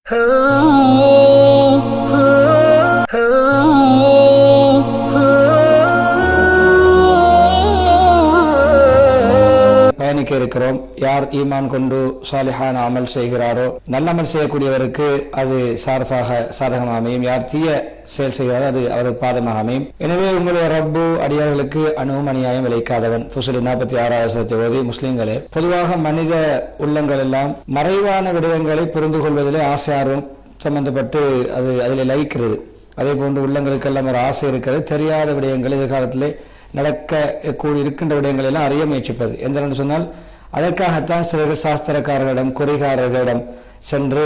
பயணிக்க இருக்கிறோம். யார் ஈமான் கொண்டு சாலிஹான அமல் செய்கிறாரோ, நல்ல அமல் செய்யக்கூடியவருக்கு அது சாதகமாக அமையும். யார் தீய செயல் செய்கிறாரோ அது அவருக்கு பாதமாக அமையும். எனவே உங்களுடைய ரப்பு அடியார்களுக்கு அணுவும் அநியாயம் விளைக்காதவன். ஃபுசுல் 46 ஓதி. முஸ்லிம்களே, பொதுவாக மனித உள்ளங்கள் எல்லாம் மறைவான விடயங்களை புரிந்து கொள்வதிலே ஆசை ஆர்வம் சம்பந்தப்பட்டு அதில் லயிக்கிறது. அதே போன்று உள்ளங்களுக்கெல்லாம் ஒரு ஆசை இருக்கிறது. தெரியாத விடயங்கள் எதிர்காலத்திலே நடக்க கூடி இருக்கின்ற விடயங்கள் எல்லாம் அறிய முயற்சிப்பது. எந்த சொன்னால் அதற்காகத்தான் சிலர் சாஸ்திரக்காரர்களிடம் குறிகாரர்களிடம் சென்று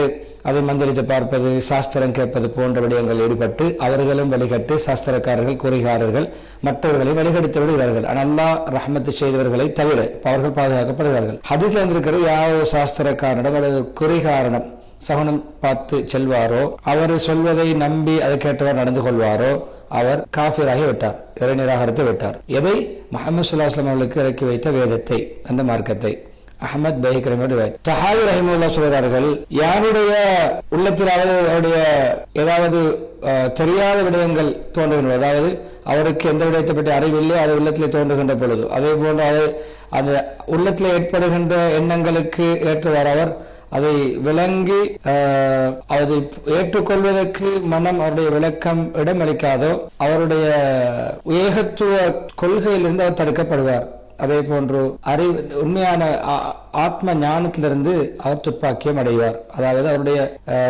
அதை மந்திரித்து பார்ப்பது, சாஸ்திரம் கேட்பது போன்ற விடயங்கள் ஈடுபட்டு அவர்களும் வழிகட்டு சாஸ்திரக்காரர்கள் குறிகாரர்கள் மற்றவர்களை வழிகெடுத்து விடுகிறார்கள். அல்லாஹ் ரஹ்மத்து செய்தவர்களை தவிர அவர்கள் பாதுகாக்கப்படுகிறார்கள். ஹதீஸ்ல வந்திருக்கிற யாரோ சாஸ்திரக்காரனிடம் அல்லது குறிகாரனிடம் சகுனம் பார்த்து செல்வாரோ, அவர் சொல்வதை நம்பி அதை கேட்டவர் நடந்து கொள்வாரோ, அவர் காஃபிராகி விட்டார், இறை நிராகரித்து விட்டார். எதை? முஹம்மது ஸல்லல்லாஹு அலைஹி வஸல்லம் அவர்களுக்கு இறக்கி வைத்த வேதத்தை, அந்த மார்க்கத்தை. அஹ்மத் பைஹகி தஹாவி ரஹிமஹுல்லாஹ் சொல்கிறார்கள், யாருடைய உள்ளத்திலாவது அவருடைய ஏதாவது தெரியாத விடயங்கள் தோன்றுகின்றன, அதாவது அவருக்கு எந்த விடயத்தை பற்றி அறிவில்லை, அது உள்ளத்திலே தோன்றுகின்ற பொழுது, அதே போன்று அது உள்ளத்தில் ஏற்படுகின்ற எண்ணங்களுக்கு ஏற்றவாறு அவர் அதை விளங்கி அதை ஏற்றுக்கொள்வதற்கு மனம் அவருடைய விளக்கம் இடமளிக்காதோ அவருடைய ஏகத்துவ கொள்கையிலிருந்து அவர் தடுக்கப்படுவார். அதே போன்று உண்மையான ஆத்ம ஞானத்திலிருந்து அவர் துப்பாக்கியம் அடைவார். அதாவது அவருடைய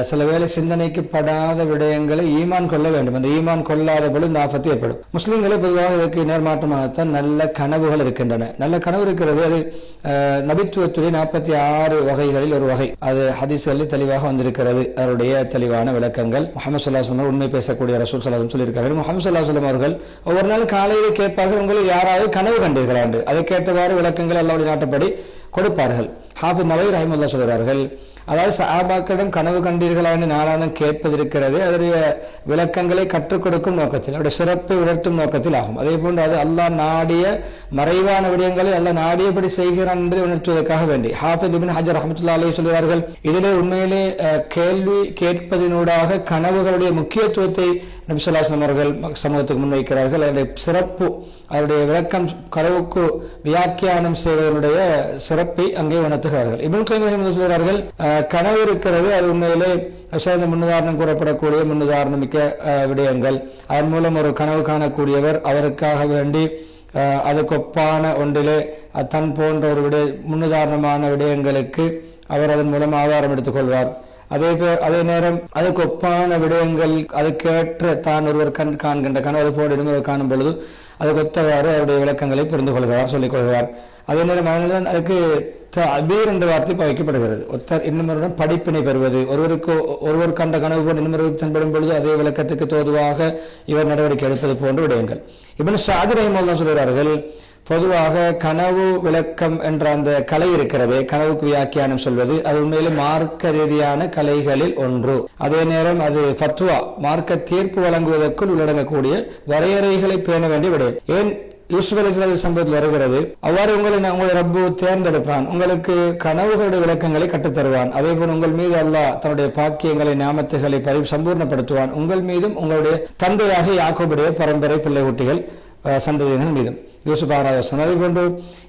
சில வேளை சிந்தனைக்கு படாத விடயங்களை ஈமான் கொள்ள வேண்டும். அந்த ஈமான் கொள்ளாத பொழுது ஆபத்து ஏற்படும். முஸ்லிம்களை பொதுவாக இதற்கு நேர்மாற்றமாகத்தான் நல்ல கனவுகள் இருக்கின்றன. நல்ல கனவு இருக்கிறது. அது நபித்துவத்துடைய 46 வகைகளில் ஒரு வகை. அது ஹதீஸ்களில் தெளிவாக வந்திருக்கிறது. அவருடைய தெளிவான விளக்கங்கள். முஹம்மது ஸல்லல்லாஹு அலைஹி வஸல்லம் உண்மை பேசக்கூடிய ரசூல் ஸல்லல்லாஹு அலைஹி வஸல்லம் சொல்லியிருக்கார்கள். முஹம்மது ஸல்லல்லாஹு அலைஹி வஸல்லம் அவர்கள் ஒவ்வொரு நாள் காலையிலே கேட்பார்கள், உங்களை யாராவது கனவு கண்டீர்களா என்று. அதை கேட்டவாறு விளக்கங்கள் அல்லாஹ்வுடைய நாட்டப்படி கொடுப்பார்கள். ஹாஃபிஸ் நவவி ரஹிமஹுல்லாஹ் சொல்கிறார்கள், அதாவது சஹாபாக்களிடம் கனவு கண்டீர்களா என்று நாளாந்தம் கேட்பதிருக்கிறது அதனுடைய விளக்கங்களை கற்றுக் கொடுக்கும் நோக்கத்தில், அவருடைய சிறப்பை உணர்த்தும் நோக்கத்தில் ஆகும். அதே போன்று அது அல்லாஹ் நாடிய மறைவான விடயங்களை அல்லாஹ் நாடியபடி செய்கிறான் என்பதை உணர்த்துவதற்காக வேண்டி. ஹாஃபிஸ் இப்னு ஹஜர் ரஹ்மத்துல்லாஹி அலைஹி சொல்கிறார்கள், இதிலே உண்மையிலே கேள்வி கேட்பதனூடாக கனவுகளுடைய முக்கியத்துவத்தை நபி ஸல்லல்லாஹு அலைஹி வஸல்லம் அவர்கள் சமூகத்துக்கு முன்வைக்கிறார்கள். அதனுடைய சிறப்பு, அவருடைய விளக்கம், கனவுக்கு வியாக்கியானம் செய்வதனுடைய சிறப்பை அங்கே உணர்த்துகிறார்கள். இப்னு கய்யிம் ரஹிமஹுல்லாஹ் சொல்கிறார்கள், கனவு இருக்கிறது, அது உண்மையிலே சிறந்த முன்னுதாரணம் கூறப்படக்கூடிய முன்னுதாரணம் மிக்க விடயங்கள். அதன் மூலம் ஒரு கனவு காணக்கூடியவர் அவருக்காக வேண்டி அதுக்கு ஒப்பான ஒன்றிலே தன் போன்ற ஒரு முன்னுதாரணமான விடயங்களுக்கு அவர் அதன் மூலம் ஆதாரம் எடுத்துக்கொள்வார். அதே நேரம் அதுக்கு ஒப்பான விடயங்கள் அதுக்கேற்ற தான் ஒருவர் காண்கின்ற கனவு போடிடும் காணும் பொழுது அதுக்கு ஒத்தவாறு அவருடைய விளக்கங்களை புரிந்து கொள்கிறார், சொல்லிக் கொள்கிறார். அதே நேரம் அதனால்தான் அதுக்கு அபீர் என்ற வார்த்தை வைக்கப்படுகிறது. ஒருத்தர் இன்னொருடன் படிப்பினை பெறுவது, ஒருவர் கண்ட கனவு போன்று இன்னொருவருக்கு தென்படும் பொழுது அதே விளக்கத்துக்கு தோதுவாக இவர் நடவடிக்கை எடுப்பது போன்ற விடயங்கள். இப்னு ஸஅத் ரஹிமஹுல்லாஹ் சொல்கிறார்கள், பொதுவாக கனவு விளக்கம் என்ற அந்த கலை இருக்கிறது, கனவுக்கு வியாக்கியானம் சொல்வது, அது உண்மையிலே மார்க்க ரீதியான கலைகளில் ஒன்று. அதே நேரம் அது ஃபத்வா, மார்க்க தீர்ப்பு வழங்குவதற்குள் உள்ளடங்கக்கூடிய வரையறைகளை பேண வேண்டிய விடயம். ஏன் யூசுப் அலைஹிஸ்ஸலாம் சம்பவத்தில் வருகிறது, அவ்வாறு உங்களை ரப்பு தேர்ந்தெடுப்பான், உங்களுக்கு கனவுகளுடைய விளக்கங்களை கற்றுத்தருவான். அதே போல் உங்கள் மீது அல்லாஹ் தன்னுடைய பாக்கியங்களை ஞாமத்துகளை சம்பூர்ணப்படுத்துவான். உங்கள் மீதும் உங்களுடைய தந்தையாக யாக்கோபுடைய பரம்பரை பிள்ளை குட்டிகள் சந்ததியினர் மீதும் யூசுப் ஆராய்ச்சி. அதே போன்று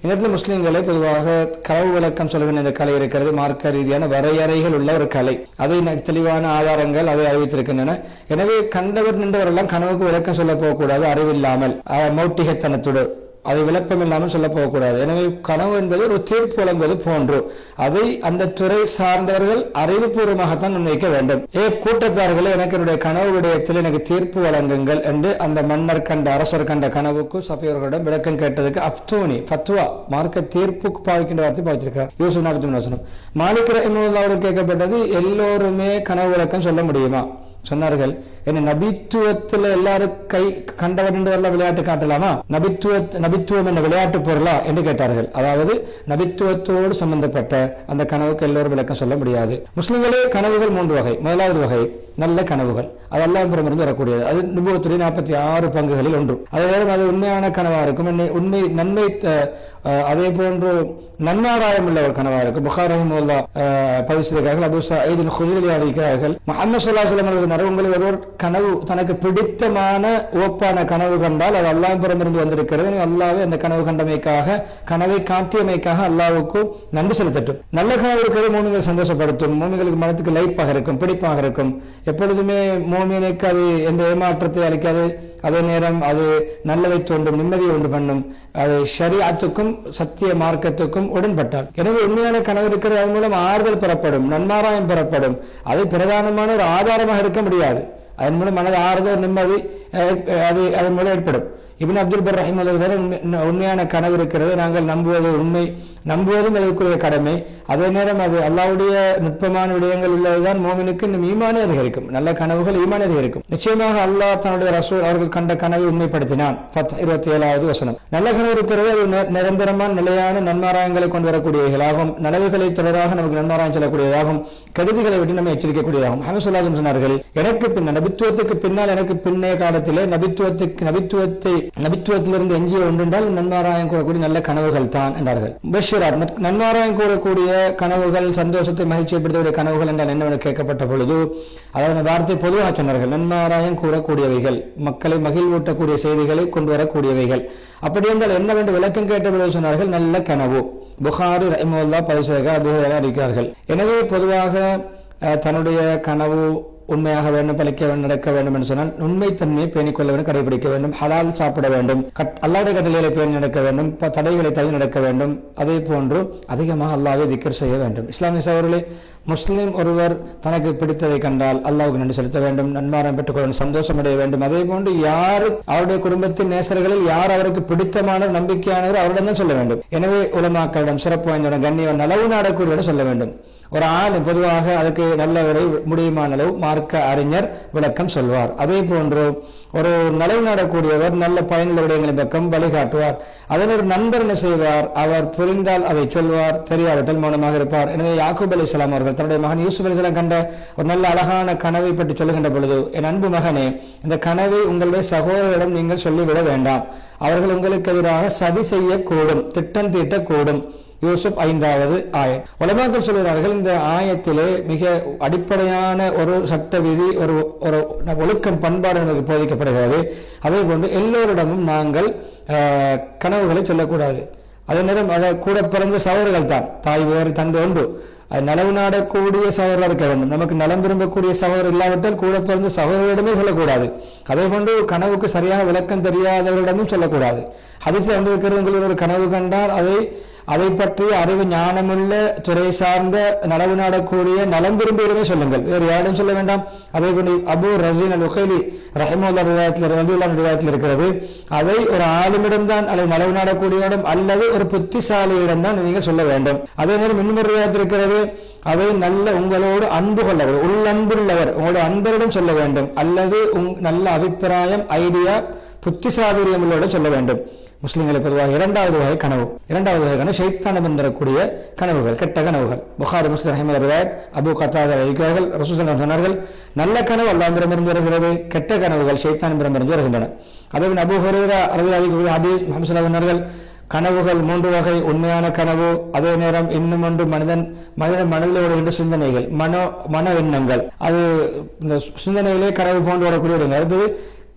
இடத்தில் முஸ்லிம்களை பொதுவாக கனவு விளக்கம் சொல்கின்ற இந்த கலை இருக்கிறது. மார்க்க ரீதியான வரையறைகள் உள்ள ஒரு கலை, அதை தெளிவான ஆதாரங்கள் அதை அறிவித்திருக்கின்றன. எனவே கண்டவர் நின்றவரெல்லாம் கனவுக்கு விளக்கம் சொல்ல போகக்கூடாது, அறிவில்லாமல் மௌட்டிகத்தனத்தோடு அதை விளக்கம் இல்லாமல் சொல்ல போகக்கூடாது. எனவே கனவு என்பது ஒரு தீர்ப்பு வழங்குவது போன்று அதை அந்த துறை சார்ந்தவர்கள் அறிவுபூர்வமாகத்தான் முன்வைக்க வேண்டும். கூட்டத்தார்களே, எனக்கு என்னுடைய கனவு விடயத்தில் எனக்கு தீர்ப்பு வழங்குங்கள் என்று அந்த மன்னர் கண்ட அரசர் கண்ட கனவுக்கு சஃபியர்களிடம் விளக்கம் கேட்டதுக்கு அஃப்தூனி ஃபத்வா, மார்க்க தீர்ப்புக்கு பாவிக்கின்ற வார்த்தை பாவிச்சிருக்கார். யூசுப் 43 மாலிக் ரஹிமஹுல்லாஹ் கேட்கப்பட்டது, எல்லோருமே கனவு விளக்கம் சொல்ல முடியுமா? சொன்னார்கள், என்ன நபித்துவத்தில் எல்லாரும் கை கண்டவர் என்று விளையாட்டு காட்டலாமா? நபித்துவம் என்ன விளையாட்டு பொருளா என்று கேட்டார்கள். அதாவது நபித்துவத்தோடு சம்பந்தப்பட்ட அந்த கனவுக்கு எல்லோரும் விளக்கம் சொல்ல முடியாது. முஸ்லிம்களே கனவுகள் 3 வகை. முதலாவது வகை நல்ல கனவுகள், அது அல்லாஹ் புறமிருந்து வரக்கூடியது. அது நுபுவத்துடைய 46 பங்குகளில் ஒன்று. அதே நேரம் அது உண்மையான கனவா இருக்கும், உண்மை நன்மை, அதே போன்று நன்மாராயம் உள்ள ஒரு கனவா இருக்கும். புகாரி ரஹிமஹுல்லாஹ் பதிவு செய்கிறார்கள், அபூ ஸஈத் அல்-குத்ரி அறிவிக்கிறார்கள், முஹம்மது ஸல்லல்லாஹு அலைஹி வஸல்லம் அவர்கள் உங்களில் ஒருவர் கனவு தனக்கு பிடித்தமான ஓப்பான கனவு கண்டால் அது அல்லாஹ் புறமிருந்து வந்திருக்கிறது. அல்லாஹ்வே அந்த கனவு கண்டமைக்காக, கனவை காட்டியமைக்காக அல்லாஹ்வுக்கு நன்றி செலுத்தட்டும். நல்ல கனவு இருக்கிறது மூமின்களை சந்தோஷப்படுத்தும், மூமின்களுக்கு மனத்துக்கு லைப்பாக இருக்கும், பிடிப்பாக இருக்கும். எப்பொழுதுமே மூமினுக்கு அது எந்த ஏமாற்றத்தை அளிக்காது. அதே நேரம் அது நல்லதை தோன்றும், நிம்மதியை உண்டு பண்ணும். அது ஷரீஅத்துக்கும் சத்திய மார்க்கத்துக்கும் உடன்பட்டால். எனவே உண்மையான கனவு இருக்கிறது, அதன் மூலம் ஆறுதல் பெறப்படும், நன்மாராயம் பெறப்படும். அது பிரதானமான ஒரு ஆதாரமாக இருக்க முடியாது. அதன் மூலம் மனது ஆறுதல், நிம்மதி அது அதன் மூலம் ஏற்படும். இப்னு அப்துல் பர் ரஹிமஹுல்லாஹ் உண்மையான கனவு இருக்கிறது, நாங்கள் நம்புவது உண்மை, நம்புவதும் அதற்குரிய கடமை. அதே நேரம் அது அல்லாஹ்வுடைய நுட்பமான விடயங்கள் உள்ளதுதான் மோமினுக்கு இன்னும் ஈமானை அதிகரிக்கும். நல்ல கனவுகள் ஈமானை அதிகரிக்கும். நிச்சயமாக அல்லாஹ் தன்னுடைய ரசூல் அவர்கள் கண்ட கனவை உண்மைப்படுத்தினான். 27வது வசனம். நல்ல கனவு இருக்கிறது, அது நிரந்தரமான நிலையான நன்மாராயங்களை கொண்டு வரக்கூடியவைகளாகும். நனவுகளை தொடராக நமக்கு நன்மாராயம் சொல்லக்கூடியதாகும். கெடுதிகளை விட்டு நம்ம எச்சரிக்கக்கூடியதாகும். முஹம்மது ஸல்லல்லாஹு அலைஹி வஸல்லம் சொன்னார்கள், எனக்கு பின்னால் நபித்துவத்துக்கு பின்னால் எனக்கு பின்னைய காலத்திலே நபித்துவத்திலிருந்து எஞ்சிய ஒன்றுண்டால் நன்மாராயம் கூறக்கூடிய நல்ல கனவுகள் தான் என்றார்கள். நன்மாராயம் கூறக்கூடிய கனவுகள், சந்தோஷத்தை மகிழ்ச்சியப்படுத்தக்கூடிய கனவுகள் என்றால் என்னவென்று கேட்கப்பட்ட பொழுது அதாவது வார்த்தை பொதுவாக சொன்னார்கள். நன்மாராயம் கூறக்கூடியவைகள், மக்களை மகிழ்வூட்டக்கூடிய செய்திகளை கொண்டு வரக்கூடியவைகள். அப்படி என்றால் என்னவென்று விளக்கம் கேட்ட பொழுது சொன்னார்கள், நல்ல கனவு. புகாரி ரஹிமஹுல்லாஹ் பதிவு செய்கிறார்கள், அறிவிக்கிறார்கள். எனவே பொதுவாக தன்னுடைய கனவு உண்மையாக வேண்டும், பலிக்க வேண்டும், நடக்க வேண்டும் என்று சொன்னால் உண்மைத்தன்மையை பேணிக்கொள்ள வேண்டும், கடைபிடிக்க வேண்டும், ஹலால் சாப்பிட வேண்டும், அல்லாஹ்வுடைய கட்டளைகளை பேணி நடக்க வேண்டும், தடைகளை தள்ளி நடக்க வேண்டும். அதே போன்று அதிகமாக அல்லாஹ்வை திக்ர் செய்ய வேண்டும். இஸ்லாமிய சகோதரர்களே, முஸ்லிம் ஒருவர் தனக்கு பிடித்ததை கண்டால் அல்லாஹ்வுக்கு நன்றி செலுத்த வேண்டும், நன்மாராயம் பெற்றுக்கொள்ள வேண்டும், சந்தோஷம் அடைய வேண்டும். அதே போன்று யார் அவருடைய குடும்பத்தின் நேசர்களில் யார் அவருக்கு பிடித்தமானவர், நம்பிக்கையானவர் அவரிடம் தான் சொல்ல வேண்டும். எனவே உலமாக்களிடம், சிறப்பு வாய்ந்தவரிடம், கண்ணியவன், நலவு நாடக்கூடியவரிடம் சொல்ல வேண்டும். ஒரு ஆள் பொதுவாக அதுக்கு நல்ல ஒரு முடியுமான அளவு மார்க்க அறிஞர் விளக்கம் சொல்வார். அதே போன்று ஒரு நலவு நாடக்கூடியவர் நல்ல பயனுள்ள விடயங்களின் பக்கம் வழிகாட்டுவார். அதன் ஒரு நண்பர் என்ன செய்வார், அவர் புரிந்தால் அதை சொல்வார், தெரியாவிட்டால் மௌனமாக இருப்பார். எனவே யாக்கூப் அலைஹிஸ்ஸலாம் அவர்கள் தன்னுடைய மகன் யூசுப் அலைஹிஸ்ஸலாம் கண்ட ஒரு நல்ல அழகான கனவை பற்றி சொல்லுகின்ற பொழுது, என் அன்பு மகனே, இந்த கனவை உங்களுடைய சகோதரரிடம் நீங்கள் சொல்லிவிட வேண்டாம், அவர்கள் உங்களுக்கு எதிராக சதி செய்யக்கூடும், திட்டம் தீட்டக்கூடும். யூசுப் 5வது ஆயத். உலமாக்கள் சொல்கிறார்கள், இந்த ஆயத்திலே மிக அடிப்படையான ஒரு சட்ட விதி, ஒரு ஒழுக்கம், பண்பாடு நமக்கு போதிக்கப்படுகிறது. அதே போன்று எல்லோரிடமும் நாங்கள் கனவுகளை சொல்லக்கூடாது. அதே நேரம் அதை கூட பிறந்த சகோதரர்கள் தான், தாய் வேறு தந்தை ஒன்று, அது நலவு நாடக்கூடிய சகோதரர் இருக்க வேண்டும். நமக்கு நலம் விரும்பக்கூடிய சகோதரர் இல்லாவிட்டால் கூட பிறந்த சகோதரரிடமே சொல்லக்கூடாது. அதே போன்று கனவுக்கு சரியான விளக்கம் தெரியாதவரிடமும் சொல்லக்கூடாது. ஹதீஸ்ல வந்திருக்கிறது, ஒரு கனவு கண்டால் அதை பற்றி அறிவு ஞானமுள்ள துறை சார்ந்த நலவு நாடக்கூடிய நலம் விரும்பியவரே சொல்லுங்கள், வேறு யாரும் சொல்ல வேண்டாம். அதே போன்று அபூ ரஸீன் அல்-உகைலி ரஹிமஹுல்லாஹ் ரிவாயத்தில் இருக்கிறது, அதை ஒரு ஆளுமிடம் தான், அல்லது நலவு நாடக்கூடியவரிடம் அல்லது ஒரு புத்திசாலியிடம் தான் நீங்கள் சொல்ல வேண்டும். அதே நேரம் இன்னொரு ரிவாயத்தில் இருக்கிறது, அதை நல்ல உங்களோடு அன்பு கொள்ளவர், உள்ளன்புள்ளவர், உங்களோட அன்பரிடம் சொல்ல வேண்டும், அல்லது நல்ல அபிப்பிராயம், ஐடியா, புத்திசாதுரியம் உள்ளோட சொல்ல வேண்டும். முஸ்லிம்களை பொதுவாக 2வது வகை கனவு. 2வது வகை கனவு ஷைத்தானிடம் வரக்கூடிய கனவுகள், கெட்ட கனவுகள். புகாரி, முஸ்லிம் ரஹிமஹுல்லாஹ் ரிவாயத், அபூ கத்தாதா அறிவிக்கிறார்கள், ரசூல் ஸல்லல்லாஹு அலைஹி வஸல்லம் சொன்னார்கள், நல்ல கனவு அல்லாஹ்விடமிருந்து வருகிறது, கெட்ட கனவுகள் ஷைத்தானிடமிருந்து வருகின்றன. அதே போன்று அபூ ஹுரைரா ரலியல்லாஹு அன்ஹு ஹதீஸ் முஹம்மது ஸல்லல்லாஹு அலைஹி வஸல்லம் கனவுகள் 3 வகை. உண்மையான கனவு, அதே நேரம் இன்னும் ஒன்று மனிதன் மனதில் ஓடுகின்ற சிந்தனைகள், மன எண்ணங்கள், அது இந்த சிந்தனையிலே கனவு போன்று வரக்கூடிய அடுத்தது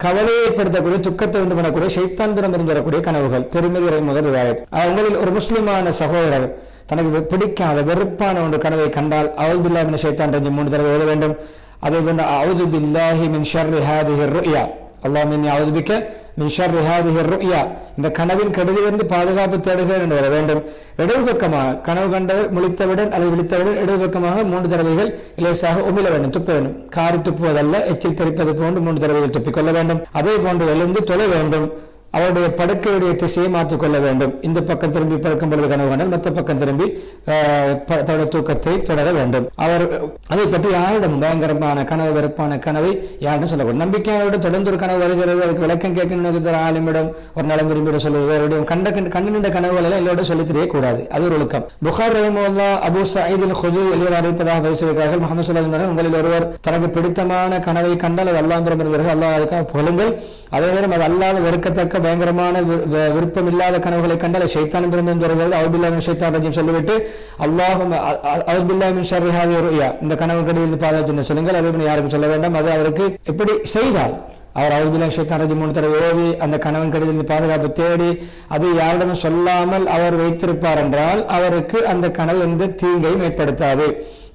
கவலையை ஏற்படுத்தக்கூடிய, துக்கத்தை உண்டு பண்ணக்கூடிய, ஷைத்தான் புறமிருந்து வரக்கூடிய கனவுகள். திருமதி ரஹிமஹுல்லாஹ் ரிவாயத். உங்களில் ஒரு முஸ்லிமான சகோதரர் தனக்கு பிடிக்காத வெறுப்பான ஒன்று கனவை கண்டால் அஊது பில்லாஹி மினஷ் ஷைத்தானிர் ரஜீம் 3 தடவை ஓத வேண்டும். அதே போன்று அஊது பில்லாஹி மின் ஷர்ரி ஹாதிஹிர் ருயா, அல்லாஹும்ம இன்னி அஊது பிக்க மின் ஷர்ரி ஹாதிஹிர் ருயா, இந்த கனவின் கெடுதியிலிருந்து பாதுகாப்பு தேடுகிறேன் என்று வர வேண்டும். இடது பக்கமாக கனவு கண்டவர் முழித்தவுடன் அல்லது விழித்தவுடன் இடது பக்கமாக 3 தடவைகள் லேசாக உமிழ வேண்டும், துப்ப வேண்டும். காரி துப்புவதல்ல, எச்சில் தெரிப்பது போன்று 3 தடவைகள் துப்பிக்கொள்ள வேண்டும். அதே போன்று எழுந்து தொழ வேண்டும். அவருடைய படுக்கையுடைய திசையை மாற்றிக்கொள்ள வேண்டும். இந்த பக்கம் திரும்பி படுக்கும் பொழுது கனவு கண்டால் மற்ற பக்கம் திரும்பி தன்னுடைய தூக்கத்தை தொடர வேண்டும். அவர் அதை பற்றி யாரிடம் பயங்கரமான கனவு வெறுப்பான கனவை யாரிடம் சொல்லக்கூடும். நம்பிக்கையோட தொடர்ந்து ஒரு கனவு வருகிறது, அதுக்கு விளக்கம் கேட்கணும் ஆளுமிடம் ஒரு நலம் விரும்பிட சொல்வது கண்ணின்ற கனவுகள் எல்லாம் எல்லோரும் சொல்லி தெரியக்கூடாது. அது ஒரு ஒழுக்கம். புகார் ரஹிமஹுல்லாஹ் அபூ சயீத் அல்-குத்ரி எழுதி அறிவிப்பதாக பேசுகிறார்கள். முஹம்மது ஸல்லல்லாஹு அலைஹி வஸல்லம் உங்களில் ஒருவர் தனக்கு பிடித்தமான கனவை கண்டால் அது அல்லாஹ்விடம் இருந்து அல்லாஹ் அதுக்காக புகழுங்கள். அதே நேரம் அது அல்லாத வெறுக்கத்தக்க பயங்கரமான விருப்பம் இல்லாத கனவுகளை கண்டால் ஷைத்தான் இருந்து வருகிறது. அஊது பில்லாஹி மினஷ் ஷைத்தானிர் ரஜீம் சொல்லிவிட்டு அஊது பில்லாஹி மின் ஷர்ரி ஹாதிஹி ருயா இந்த கனவு கடியில் பாதுகாத்து சொல்லுங்கள். அதே யாருக்கும் சொல்ல வேண்டாம். அது அவருக்கு எப்படி செய்தால் அவர் அஊது பில்லாஹி மினஷ் ஷைத்தானிர் ரஜீம் 3 தடவை ஓதி அந்த கனவன் கடிதத்தில் பாதுகாப்பு தேடி அது யாரிடம் சொல்லாமல் அவர் வைத்திருப்பார் என்றால் அவருக்கு அந்த கனவு எந்த தீங்கையும் ஏற்படுத்தாது.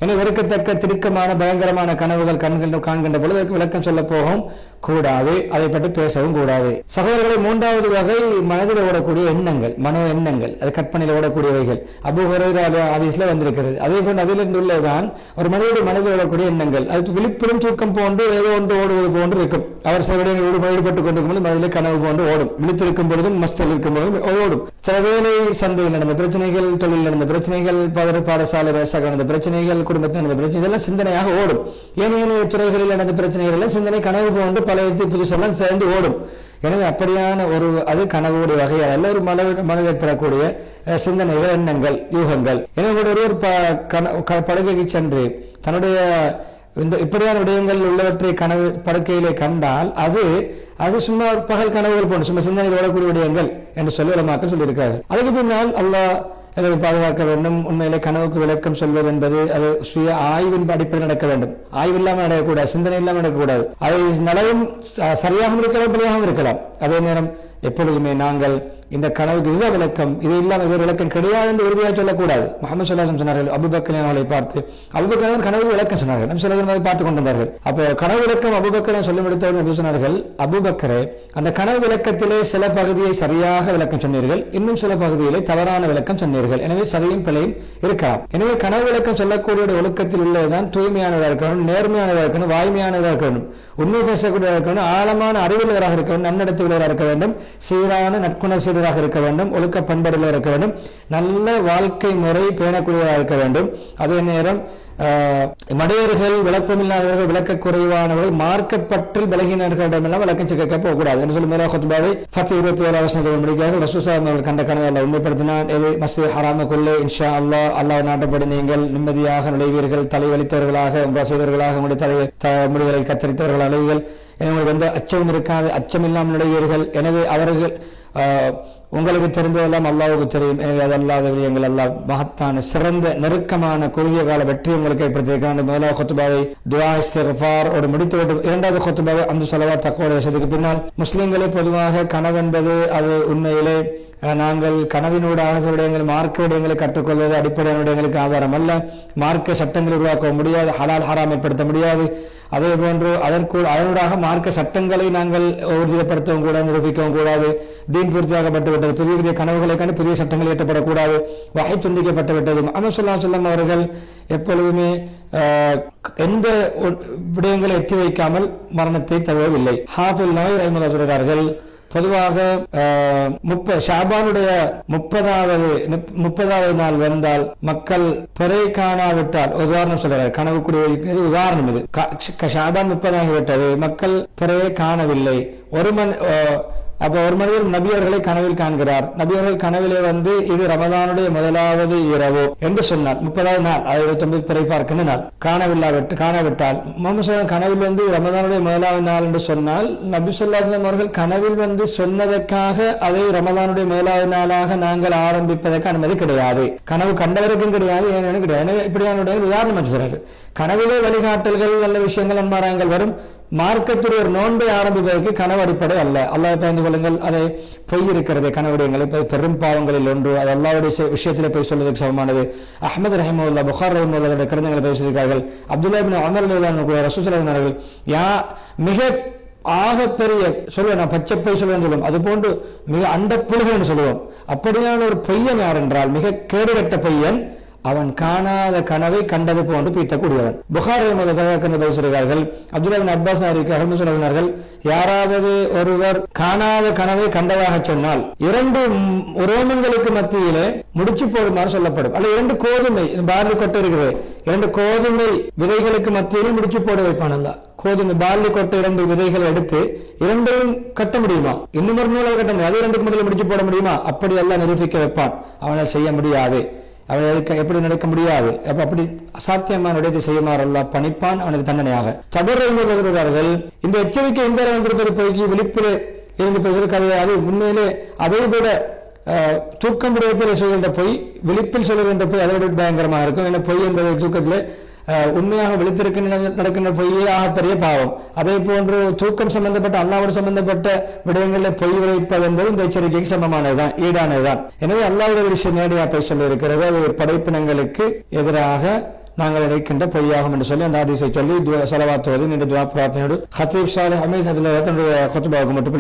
என வெறுக்கத்தக்க திடுக்கமான பயங்கரமான கனவுகள் காண்கின்ற பொழுது அதுக்கு விளக்கம் சொல்ல போகவும் கூடாது, அதை பற்றி பேசவும் கூடாது. சகோதரர்களை, 3வது வகை மனதில் ஓடக்கூடிய எண்ணங்கள், மனோ எண்ணங்கள், அது கற்பனையில் ஓடக்கூடியவைகள். அபூ ஹுரைரா ஹதீஸ்ல வந்திருக்கிறது. அதே போன்று அதிலிருந்து உள்ளதுதான் ஒரு மனிதனுடைய மனதில் ஓடக்கூடிய எண்ணங்கள். அது விழிப்புடன் தூக்கம் போன்று ஏதோ ஒன்று ஓடுவது போன்று இருக்கும். அவர் சில விடயங்களோடு ஈடுபட்டுக் கொண்டிருக்கும் போது மனதிலே கனவு போன்று ஓடும். விழித்திருக்கும் பொழுதும் மஸ்தில் இருக்கும் பொழுதும் ஓடும். சில வேலை சந்தையில் நடந்த பிரச்சனைகள், தொழில் நடந்த பிரச்சனைகள், பாடசாலை நடந்த பிரச்சனைகள், குடும்பத்தில் நடந்த பிரச்சனை, இதெல்லாம் சிந்தனையாக ஓடும். ஏனைய துறைகளில் நடந்த பிரச்சனைகள் எல்லாம் சிந்தனை கனவு போன்று பழைய புதுசெல்லாம் சேர்ந்து ஓடும். எனவே அப்படியான ஒரு அது கனவுடைய வகையால் அல்ல, ஒரு மனதில் பெறக்கூடிய சிந்தனைகள், எண்ணங்கள், யூகங்கள். எனவே ஒருவர் படுக்கைக்கு சென்று தன்னுடைய இந்த இப்படியான விடயங்கள் உள்ளவற்றை கனவு படுக்கையிலே கண்டால் அது சும்மா பகல் கனவுகள் போன்று சும்மா சிந்தனையில் ஓடக்கூடிய விடயங்கள் என்று சொல்லி உலமாக்கள் சொல்லியிருக்கிறார்கள். அதுக்கு பின்னால் அல்லாஹ் பாதுகாக்க வேண்டும். உண்மையிலே கனவுக்கு விளக்கம் சொல்வது என்பது அது சுய ஆய்வின் அடிப்படையில் நடக்க வேண்டும். ஆய்வு இல்லாமல் நடக்கக்கூடாது, சிந்தனை இல்லாமல் நடக்கக்கூடாது. அது நலவும் சரியாகவும் இருக்கலாம், பிழையாகவும் இருக்கலாம். அதே நேரம் எப்பொழுதுமே நாங்கள் இந்த கனவுக்கு இதுதான் விளக்கம், இது இல்லாமல் வேறு விளக்கம் கிடையாது என்று உறுதியாக சொல்லக்கூடாது. முஹம்மது ஸல்லல்லாஹு அலைஹி வஸல்லம் சொன்னார்கள், அபூபக்கர் அவர்களை பார்த்து அபூபக்கர் கனவு விளக்கம் சொன்னார்கள். நபி ஸல்லல்லாஹு அலைஹி வஸல்லம் பார்த்து கொண்டிருந்தார்கள். அப்போ கனவு விளக்கம் அபூபக்கர் சொல்லி முடித்தவர்கள் நபி சொன்னார்கள், அபூபக்கரே அந்த கனவு விளக்கத்திலே சில பகுதியை சரியாக விளக்கம் சொன்னீர்கள், இன்னும் சில பகுதியிலே தவறான விளக்கம் சொன்னீர்கள். எனவே சரியும் பிழையும் இருக்கலாம். எனவே கனவு விளக்கம் சொல்லக்கூடிய ஒழுக்கத்தில் உள்ளதுதான் தூய்மையானதாக இருக்கணும், நேர்மையானதாக இருக்கணும், வாய்மையானதாக இருக்கணும், உண்மை பேசக்கூடியதாக இருக்கணும், ஆழமான அறிவுள்ளவராக இருக்க வேண்டும், நன்னடத்துள்ளவராக இருக்க வேண்டும், சீரான நற்குணசீராக இருக்க வேண்டும், ஒழுக்க பண்படுள்ளவராக இருக்க வேண்டும், நல்ல வாழ்க்கை முறை பேணக்கூடியவராக இருக்க வேண்டும். அதே நேரம் மடையர்கள், விளக்கமில்லாதவர்கள், விளக்க குறைவானவர்கள், மார்க்கப்பற்றில் பலகீனர்களிடமெல்லாம் விளக்கம் கேட்க போகக்கூடாது என்று சொல்லி மேலா குத்பாவை 27 முடிக்கிறார்கள். ரசூல் ஸல்லல்லாஹு அலைஹி வஸல்லம் கண்ட கனவை உண்மைப்படுத்தினான். இது மஸ்ஜித் ஹராமுக்குள்ளே இன்ஷா அல்லாஹ் நாட்டப்படி நீங்கள் நிம்மதியாக நுழைவீர்கள், தலைவலித்தவர்களாக, உம்ரா செய்தவர்களாக, உங்களுடைய முடிவுகளை கத்தரித்தவர்கள் அலைவீர்கள். எனவே உங்களுக்கு எந்த அச்சமும் இருக்காது, அச்சமில்லாமல் நுழைவீர்கள். எனவே அவர்கள் உங்களுக்கு தெரிந்ததெல்லாம் அல்லாஹ்வுக்கு தெரியும். எனவே அது அல்லாத விடயங்கள் அல்லாஹ் மகத்தான சிறந்த நெருக்கமான குறுகிய கால வெற்றி உங்களுக்கு ஏற்படுத்தியிருக்கிறான். முதலாவது குத்பாவை துஆ இஸ்திக்ஃபார் ஒரு முடித்துவிட்டு 2வது குத்பாவை அந்த ஸலவாத் தக்வா விஷயத்துக்கு பின்னால் முஸ்லிம்களை பொதுவாக கனவென்பது அது உண்மையிலே நாங்கள் கனவினூடான விடயங்கள் மார்க்க விடயங்களை கற்றுக்கொள்வது அடிப்படையான விடயங்களுக்கு ஆதாரம் அல்ல. மார்க்க சட்டங்களை உருவாக்க முடியாது, ஹலால் ஹராம் ஏற்படுத்த முடியாது. அதே போன்று அதனூடாக மார்க்க சட்டங்களை நாங்கள் உறுதிப்படுத்தவும் கூடாது, நிரூபிக்கவும் கூடாது. தீன் பூர்த்தியாகப்பட்டு விட்டது, புதிய புதிய கனவுகளை கண்டு புதிய சட்டங்கள் இயற்றப்படக்கூடாது, வகை துண்டிக்கப்பட்டு விட்டது. முஹம்மது ஸல்லல்லாஹு அலைஹி வஸல்லம் அவர்கள் எப்பொழுதுமே எந்த விடயங்களை எத்தி வைக்காமல் மரணத்தை தழுவவில்லை. ஹாஃபில் நவவி ரஹிமஹுல்லாஹ் சொல்கிறார்கள், பொதுவாக ஷாபானுடைய 30வது நாள் வந்தால் மக்கள் பிறை காணாவிட்டால், உதாரணம் சொல்றாரு, கனவுக்குரிய உதாரணம் இது. ஷாபான் 30 ஆகிவிட்டது, மக்கள் பிறையை காணவில்லை. அப்ப ஒரு மனிதர் நபியர்களை கனவில் காண்கிறார். நபியர்கள் கனவிலே வந்து இது ரமதானுடைய முதலாவது இரவு என்று சொன்னார். 30வது நாள், 29 பிறை பார்க்கின்ற நாள் காணவிட்டால் முஹம்மது கனவில் வந்து ரமதானுடைய முதலாவது நாள் என்று சொன்னால் நபி ஸல்லல்லாஹு அலைஹி வஸல்லம் அவர்கள் கனவில் வந்து சொன்னதற்காக அதை ரமதானுடைய முதலாவது நாளாக நாங்கள் ஆரம்பிப்பதற்கு அனுமதி கிடையாது. கனவு கண்டவருக்கும் கிடையாது, ஏனெனும் கிடையாது. எனவே இப்படியான உதாரணம் சொல்றாரு. கனவிலே வழிகாட்டல்கள், நல்ல விஷயங்கள், அன்மாராயங்கள் வரும். மார்க்கத்தில் ஒரு நோன்பை ஆரம்பிப்பதற்கு கனவு அடிப்படை அல்ல. அல்லாஹ் பயந்து கொள்ளுங்கள், அதை பொய் இருக்கிறது கனவுடையங்களை பெரும் பாவங்களில் ஒன்று. அது அல்லாஹ்வுடைய விஷயத்திலே போய் சொல்வதற்கு சமமானது. அஹ்மது ரஹிமஹுல்லாஹ், புகார் ரஹிமஹுல்லாஹ் கருத்துக்களை பேசியிருக்கார்கள். அப்துல்லாஹ் இப்னு உமர் ரலியல்லாஹு ரசூல் ஸல்லல்லாஹு அலைஹி வஸல்லம் மிக ஆகப்பெரிய சொல்லுவேன், நான் பச்சை பொய் சொல்லுவேன் சொல்லுவோம், அது போன்று மிக அண்ட புழுகல் என்று சொல்லுவோம். அப்படியான ஒரு பொய்யன் யார் என்றால் மிக கேடுகட்ட பொய்யன் அவன் காணாத கனவை கண்டது போன்று பீத்தக்கூடியவன். புகாரி சொல்கிறார்கள், அப்துல்லா பின் அப்பாஸ் அறிவிக்கிறார்கள், யாராவது ஒருவர் காணாத கனவை கண்டதாக சொன்னால் 2 ரோமங்களுக்கு மத்தியிலே முடிச்சு போடுமாறு சொல்லப்படும். அல்ல 2 கோதுமை பார்லி கொட்டை இருக்கிறது, 2 கோதுமை விதைகளுக்கு மத்தியிலே முடிச்சு போட வைப்பான். அல்ல கோதுமை பார்லி கொட்டை 2 விதைகளை எடுத்து 2ஐயும் கட்ட முடியுமா? இன்னும் ஒரு நூலை கட்ட முடியும், அது 2க்கு முதல்ல முடிச்சு போட முடியுமா? அப்படி எல்லாம் நிரூபிக்க வைப்பான். அவனால் செய்ய முடியாது, அவன் எப்படி நடக்க முடியாது. அப்படி அசாத்தியமான இடத்தை செய்யுமாறு அல்லாஹ் பணிப்பான், அவனுக்கு தண்டனையாக. தபர்கள் இந்த எச்சரிக்கை இந்த வந்திருப்பது போய் விழிப்பிலே இருந்து போயிருக்கிறது. அது உண்மையிலே அதை விட தூக்கம் விடயத்தில் சொல்கின்ற பொய் விழிப்பில் சொல்லுகின்ற பொய் அதை விட பயங்கரமாக இருக்கும். ஏன்னா பொய் என்பது தூக்கத்தில் உண்மையாக விழித்திருக்கின்ற நடக்கின்ற பொய்யே ஆகப்பெரிய பாவம். அதே போன்று தூக்கம் சம்பந்தப்பட்ட அல்லாஹ்வோடு சம்பந்தப்பட்ட விடயங்களில் பொய் விளைப்பது என்பது இந்த எச்சரிக்கைக்கு சமமானதுதான், ஈடானதுதான். எனவே அல்லாஹ்வுடைய விஷயம் நேரடியாக போய் சொல்ல இருக்கிறது, அது படைப்பினங்களுக்கு எதிராக நாங்கள் நினைக்கின்ற பொய்யாகும் என்று சொல்லி அந்த ஹதீஸை சொல்லி ஸலவாத் ஓதி நீண்ட துஆ பிரார்த்தனையோடு ஹத்தீப் ஸாலிஹ் அமீத் அதில் தன்னுடைய குத்பாவுக்கு மட்டும்